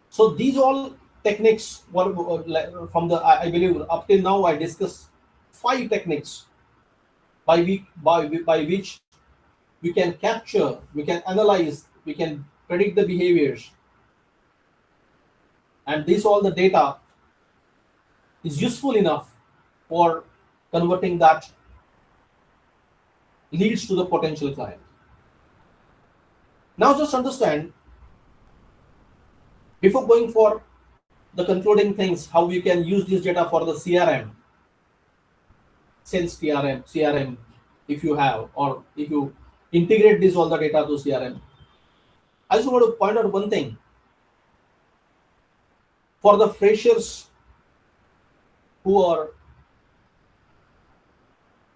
So these all techniques were from the I believe up till now I discussed 5 techniques by which we can capture, we can analyze, we can predict the behaviors, and this all the data is useful enough for converting that leads to the potential client. Now just understand, before going for the concluding things, how we can use this data for the CRM, sales CRM, if you have, or if you integrate this all the data to CRM. I just want to point out one thing. For the freshers who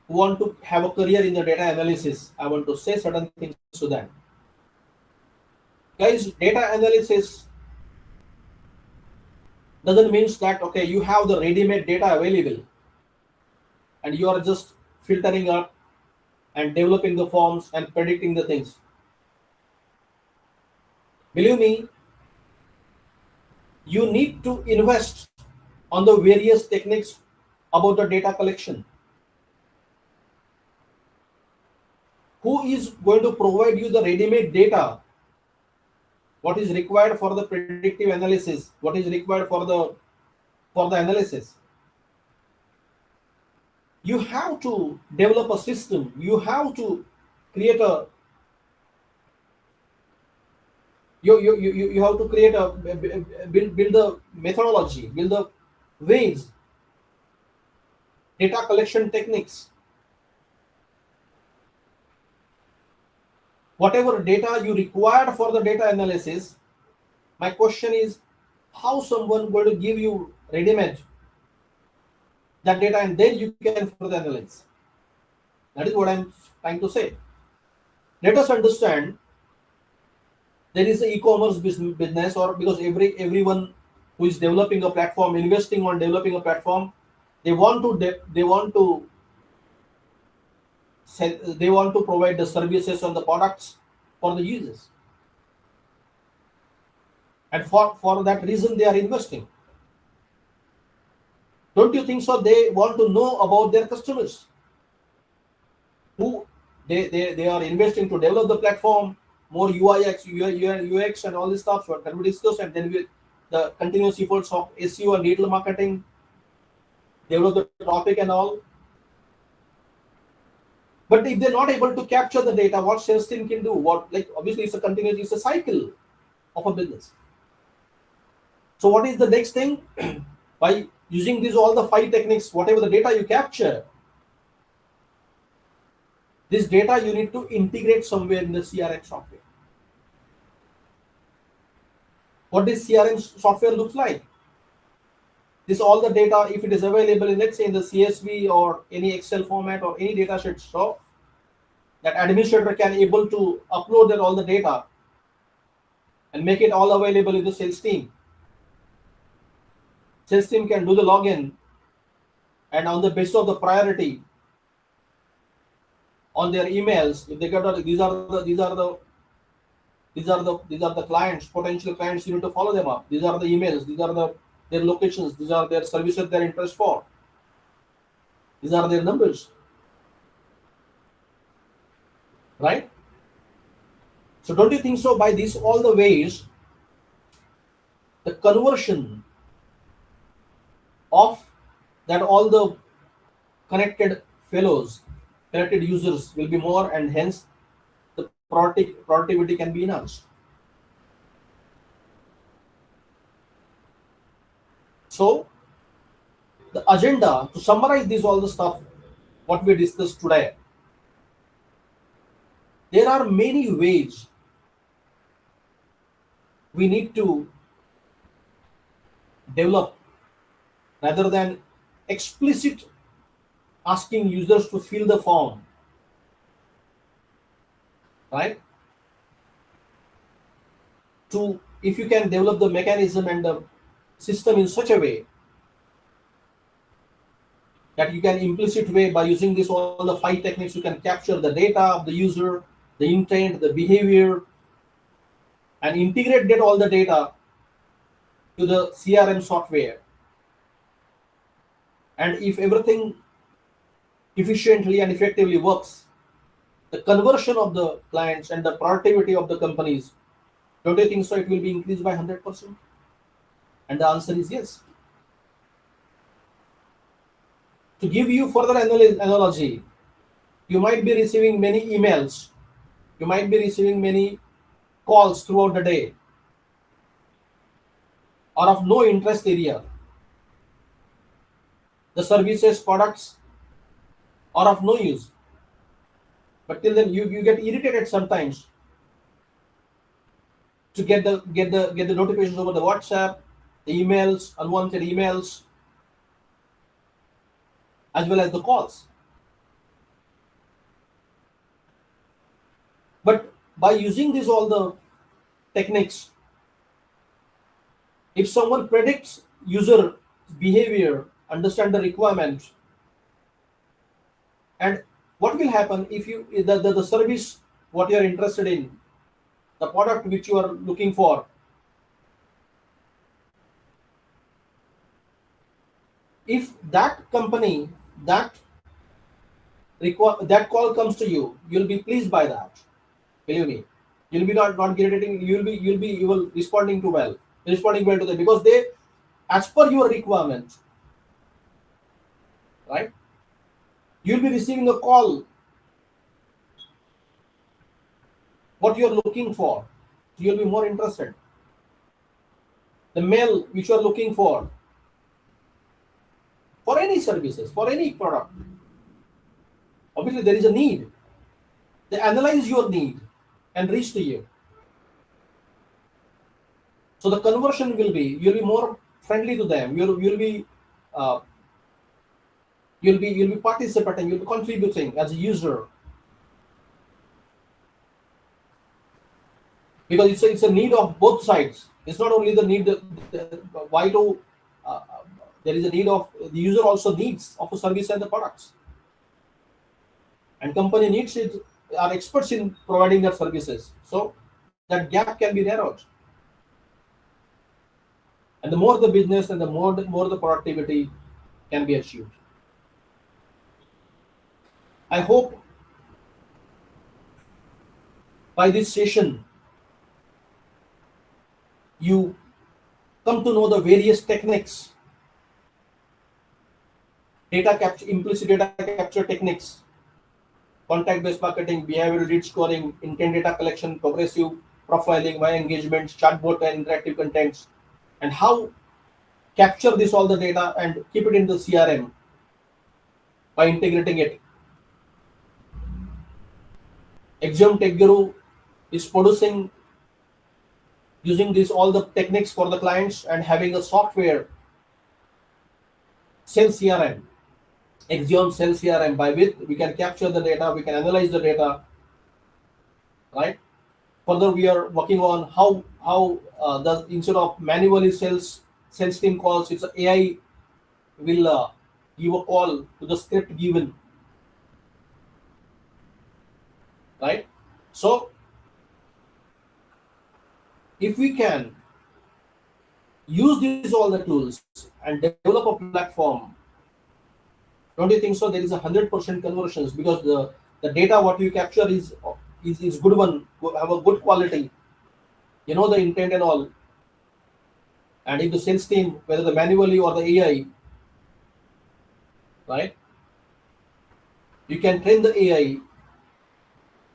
want to have a career in the data analysis, I want to say certain things to them. Guys, data analysis doesn't mean that, okay, you have the ready-made data available and you are just filtering up and developing the forms and predicting the things. Believe me, you need to invest on the various techniques about the data collection. Who is going to provide you the ready-made data? What is required for the predictive analysis? What is required for the analysis? You have to develop a system. You have to create a you have to create a build the methodology, build the ways, data collection techniques. Whatever data you required for the data analysis, my question is, how someone going to give you ready-made that data and then you can further analyze? That is what I'm trying to say. Let us understand there is an e-commerce business, or because everyone who is developing a platform, investing on developing a platform, they want to provide the services and the products for the users, and for that reason they are investing. Don't you think so? They want to know about their customers, who they are investing to develop the platform, more UX and all this stuff. So can we discuss, and then the continuous efforts of SEO and digital marketing, develop the topic and all. But if they're not able to capture the data, what sales team can do? Obviously it's a cycle of a business. So what is the next thing? By using all the 5 techniques, whatever the data you capture, this data you need to integrate somewhere in the CRM software. What this CRM software looks like? This all the data, if it is available in, let's say, in the CSV or any Excel format or any data sheet, so that administrator can able to upload all the data and make it all available in the sales team. Sales team can do the login, and on the basis of the priority on their emails, if they get these are the clients, potential clients, you need to follow them up. These are the emails, these are their locations, these are their services they're interested for, these are their numbers, right? So don't you think so? By these all the ways, the conversion of that all the connected users will be more, and hence the productivity can be enhanced. So the agenda, to summarize all the stuff what we discussed today, there are many ways we need to develop, rather than explicit asking users to fill the form, right? If you can develop the mechanism and the system in such a way that you can implicit way, by using all the 5 techniques, you can capture the data of the user, the intent, the behavior, and integrate all the data to the CRM software. And if everything efficiently and effectively works, the conversion of the clients and the productivity of the companies, don't you think so it will be increased by 100%? And the answer is yes. To give you further analogy, you might be receiving many emails, you might be receiving many calls throughout the day, are of no interest area. The services, products are of no use. But till then, you get irritated sometimes to get the notifications over the WhatsApp, the emails, unwanted emails, as well as the calls. But by using these all the techniques, if someone predicts user behavior, understand the requirement, and what will happen if you the service what you are interested in, the product which you are looking for, if that company that that call comes to you, you'll be pleased by that. Believe me, you'll be not irritating. You will responding well to them because they, as per your requirement, right? You'll be receiving a call what you're looking for. You'll be more interested. The mail which you're looking for any services, for any product. Obviously, there is a need. They analyze your need and reach to you. So the conversion will be, you'll be more friendly to them. Uh, you'll be participating. You'll be contributing as a user because it's a need of both sides. It's not only the need. Why do there is a need of the user also needs of a service and the products, and company needs it are experts in providing their services. So that gap can be narrowed. And the more the business and the more the productivity can be achieved. I hope by this session you come to know the various techniques, data capture, implicit data capture techniques, contact-based marketing, behavioral lead scoring, intent data collection, progressive profiling, via engagements, chatbot and interactive contents, and how capture this all the data and keep it in the CRM by integrating it. Axiom TechGuru is producing using these all the techniques for the clients and having a software sales CRM, Axiom sales CRM, by which we can capture the data, we can analyze the data, right? Further, we are working on how the instead of manually sales team calls, it's AI will give a call to the script given, right? So if we can use these all the tools and develop a platform, don't you think so? There is 100% conversions because the data what you capture is good one, have a good quality. You know the intent and all. And if the sales team, whether the manually or the AI, right? You can train the AI,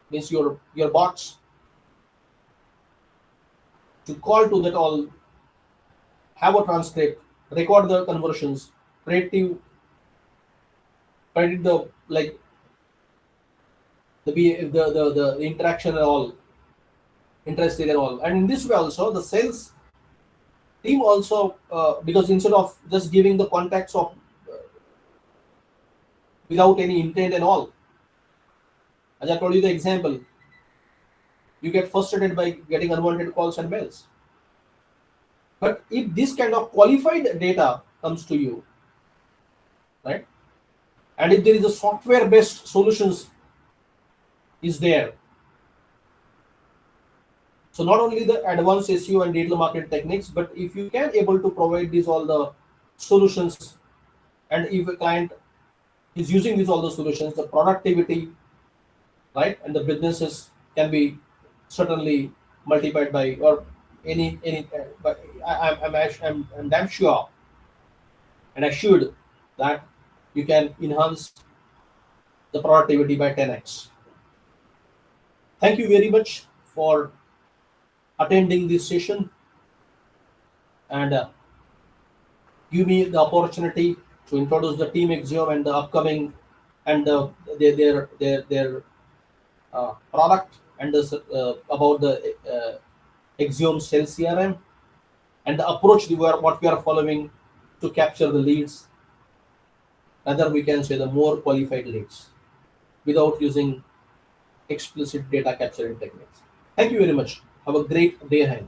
means your bots, to call to that all, have a transcript, record the conversions, predict the like the interaction and all, interested and all. And in this way also the sales team also because instead of just giving the contacts of without any intent and all, as I told you the example, you get frustrated by getting unwanted calls and mails. But if this kind of qualified data comes to you, right, and if there is a software based solutions is there, so not only the advanced SEO and digital marketing techniques, but if you can able to provide these all the solutions, and if a client is using these all the solutions, the productivity, right, and the businesses can be certainly multiplied by or any but I'm damn sure and assured that you can enhance the productivity by 10x. Thank you very much for attending this session and give me the opportunity to introduce the team Axiom and the upcoming and their product and about the Axiom Sales CRM and the approach what we are following to capture the leads. Rather, we can say the more qualified leads without using explicit data capturing techniques. Thank you very much. Have a great day ahead.